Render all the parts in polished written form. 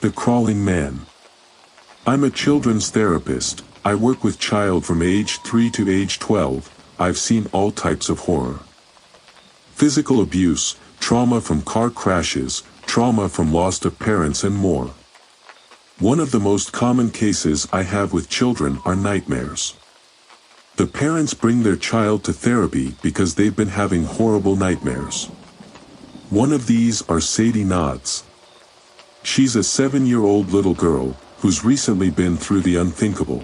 The Crawling Man. I'm a children's therapist. I work with child from age 3 to age 12. I've seen all types of horror. Physical abuse, trauma from car crashes, trauma from loss of parents and more. One of the most common cases I have with children are nightmares. The parents bring their child to therapy because they've been having horrible nightmares. One of these are Sadie Nods. She's a 7-year-old little girl who's recently been through the unthinkable.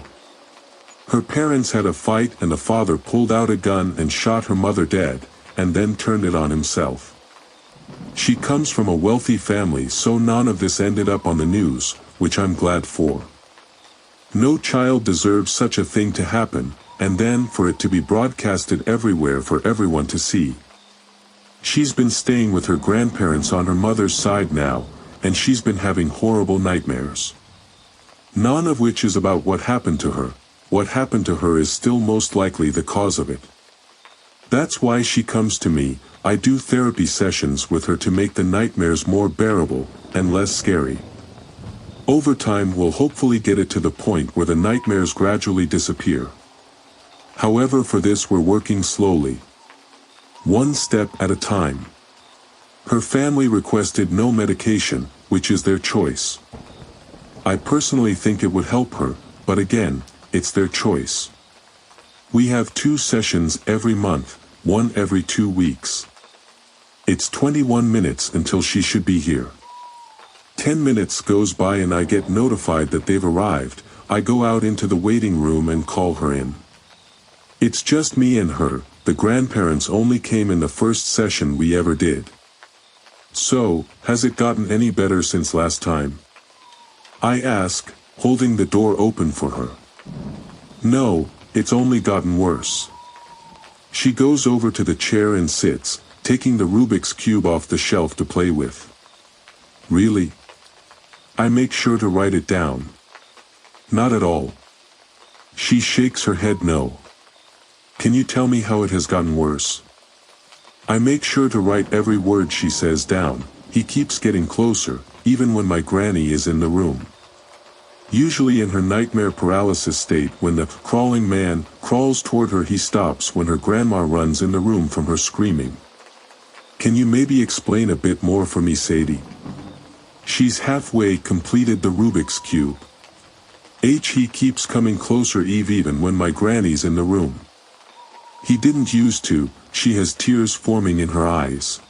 Her parents had a fight and the father pulled out a gun and shot her mother dead, and then turned it on himself. She comes from a wealthy family, so none of this ended up on the news, which I'm glad for. No child deserves such a thing to happen, and then for it to be broadcasted everywhere for everyone to see. She's been staying with her grandparents on her mother's side now, and she's been having horrible nightmares. None of which is about what happened to her. What happened to her is still most likely the cause of it. That's why she comes to me. I do therapy sessions with her to make the nightmares more bearable and less scary. Over time we'll hopefully get it to the point where the nightmares gradually disappear. However, for this we're working slowly. One step at a time. Her family requested no medication, which is their choice. I personally think it would help her, but again, it's their choice. We have 2 sessions every month, one every 2 weeks. It's 21 minutes until she should be here. 10 minutes goes by and I get notified that they've arrived. I go out into the waiting room and call her in. It's just me and her. The grandparents only came in the first session we ever did. So, has it gotten any better since last time? I ask, holding the door open for her. No, it's only gotten worse. She goes over to the chair and sits, taking the Rubik's Cube off the shelf to play with. Really? I make sure to write it down. Not at all. She shakes her head no. Can you tell me how it has gotten worse? I make sure to write every word she says down. He keeps getting closer, even when my granny is in the room. Usually in her nightmare paralysis state, when the crawling man crawls toward her, he stops when her grandma runs in the room from her screaming. Can you maybe explain a bit more for me, Sadie? She's halfway completed the Rubik's Cube. He keeps coming closer even when my granny's in the room. He didn't used to. She has tears forming in her eyes.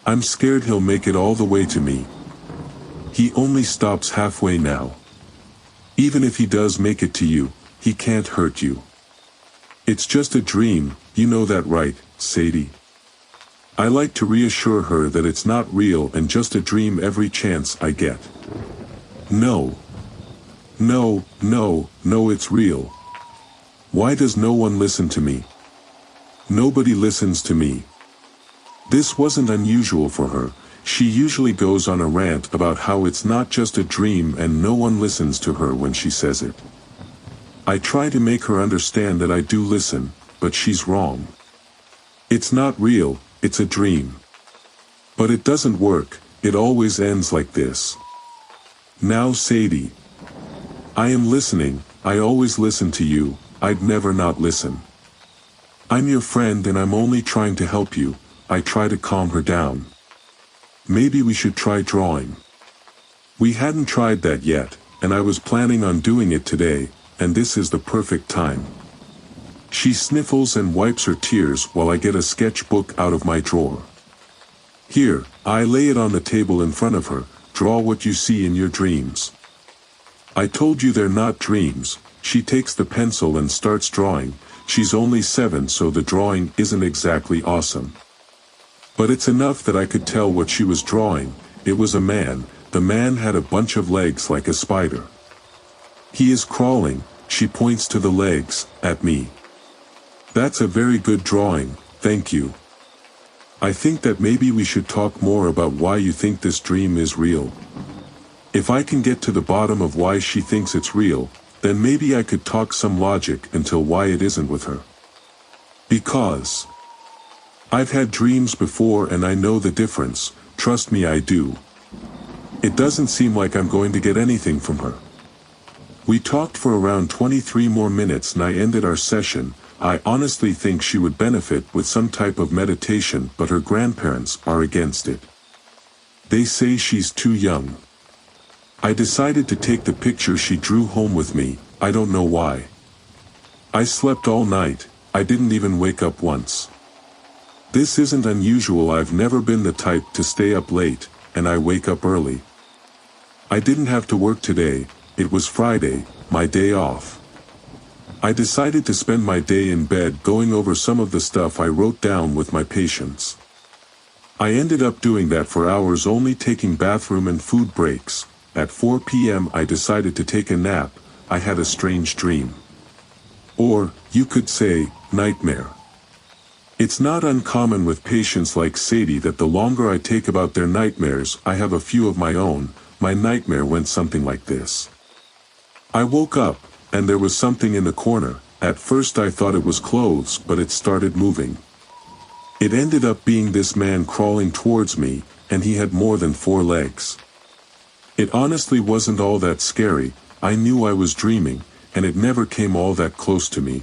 I'm scared he'll make it all the way to me. He only stops halfway now. Even if he does make it to you, he can't hurt you. It's just a dream, you know that, right, Sadie? I like to reassure her that it's not real and just a dream every chance I get. No. No, it's real. Why does no one listen to me? Nobody listens to me. This wasn't unusual for her. She usually goes on a rant about how it's not just a dream and no one listens to her when she says it. I try to make her understand that I do listen, but she's wrong. It's not real, it's a dream. But it doesn't work, it always ends like this. Now, Sadie. I am listening, I always listen to you, I'd never not listen. I'm your friend and I'm only trying to help you. I try to calm her down. Maybe we should try drawing. We hadn't tried that yet, and I was planning on doing it today, and this is the perfect time. She sniffles and wipes her tears while I get a sketchbook out of my drawer. Here, I lay it on the table in front of her. Draw what you see in your dreams. I told you they're not dreams. She takes the pencil and starts drawing. She's only 7, so the drawing isn't exactly awesome. But it's enough that I could tell what she was drawing. It was a man. The man had a bunch of legs like a spider. He is crawling. She points to the legs, at me. That's a very good drawing, thank you. I think that maybe we should talk more about why you think this dream is real. If I can get to the bottom of why she thinks it's real, then maybe I could talk some logic until why it isn't with her. Because I've had dreams before and I know the difference, trust me I do. It doesn't seem like I'm going to get anything from her. We talked for around 23 more minutes and I ended our session. I honestly think she would benefit with some type of meditation, but her grandparents are against it. They say she's too young. I decided to take the picture she drew home with me. I don't know why. I slept all night. I didn't even wake up once. This isn't unusual. I've never been the type to stay up late, and I wake up early. I didn't have to work today. It was Friday, my day off. I decided to spend my day in bed going over some of the stuff I wrote down with my patients. I ended up doing that for hours, only taking bathroom and food breaks. At 4 p.m. I decided to take a nap. I had a strange dream. Or, you could say, nightmare. It's not uncommon with patients like Sadie that the longer I take about their nightmares, I have a few of my own. My nightmare went something like this. I woke up, and there was something in the corner. At first I thought it was clothes, but it started moving. It ended up being this man crawling towards me, and he had more than 4 legs. It honestly wasn't all that scary. I knew I was dreaming, and it never came all that close to me.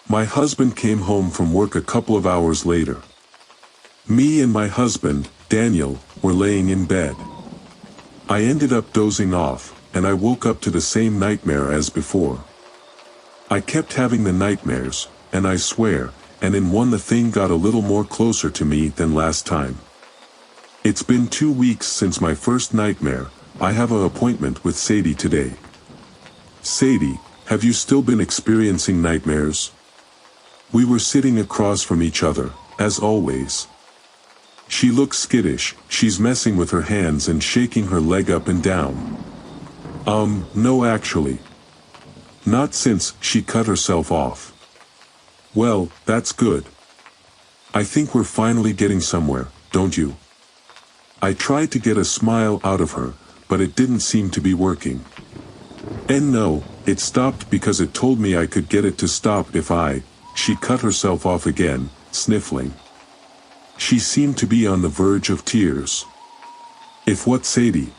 My husband came home from work a couple of hours later. Me and my husband, Daniel, were laying in bed. I ended up dozing off, and I woke up to the same nightmare as before. I kept having the nightmares, and I swear, and in one the thing got a little more closer to me than last time. It's been 2 weeks since my first nightmare. I have an appointment with Sadie today. Sadie, have you still been experiencing nightmares? We were sitting across from each other, as always. She looks skittish. She's messing with her hands and shaking her leg up and down. No actually. Not since she cut herself off. Well, that's good. I think we're finally getting somewhere, don't you? I tried to get a smile out of her, but it didn't seem to be working. And no, it stopped because it told me I could get it to stop if she cut herself off again, sniffling. She seemed to be on the verge of tears. If what, Sadie?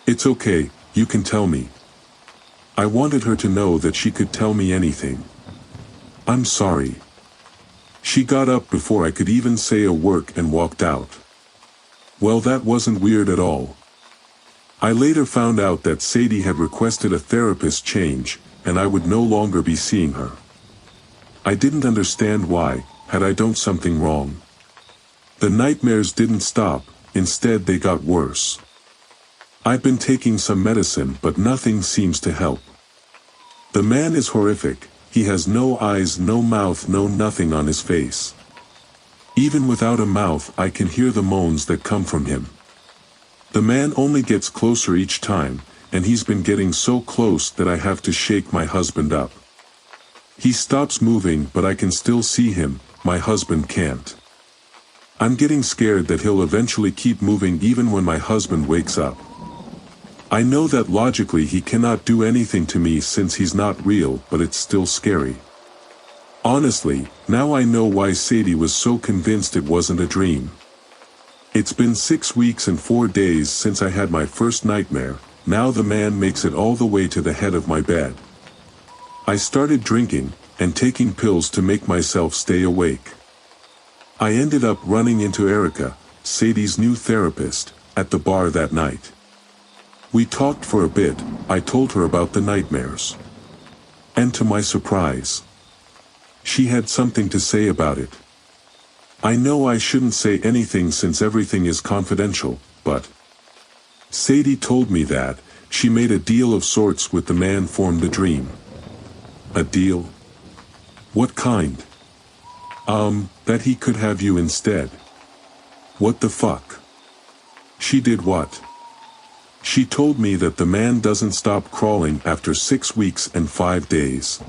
It's okay, you can tell me. I wanted her to know that she could tell me anything. I'm sorry. She got up before I could even say a word and walked out. Well, that wasn't weird at all. I later found out that Sadie had requested a therapist change, and I would no longer be seeing her. I didn't understand why. Had I done something wrong? The nightmares didn't stop, instead they got worse. I've been taking some medicine, but nothing seems to help. The man is horrific. He has no eyes, no mouth, no nothing on his face. Even without a mouth, I can hear the moans that come from him. The man only gets closer each time, and he's been getting so close that I have to shake my husband up. He stops moving, but I can still see him. My husband can't. I'm getting scared that he'll eventually keep moving even when my husband wakes up. I know that logically he cannot do anything to me since he's not real, but it's still scary. Honestly, now I know why Sadie was so convinced it wasn't a dream. It's been 6 weeks and 4 days since I had my first nightmare. Now the man makes it all the way to the head of my bed. I started drinking and taking pills to make myself stay awake. I ended up running into Erica, Sadie's new therapist, at the bar that night. We talked for a bit. I told her about the nightmares. And to my surprise, she had something to say about it. I know I shouldn't say anything since everything is confidential, but Sadie told me that she made a deal of sorts with the man from the dream. A deal? What kind? That he could have you instead. What the fuck? She did what? She told me that the man doesn't stop crawling after 6 weeks and 5 days.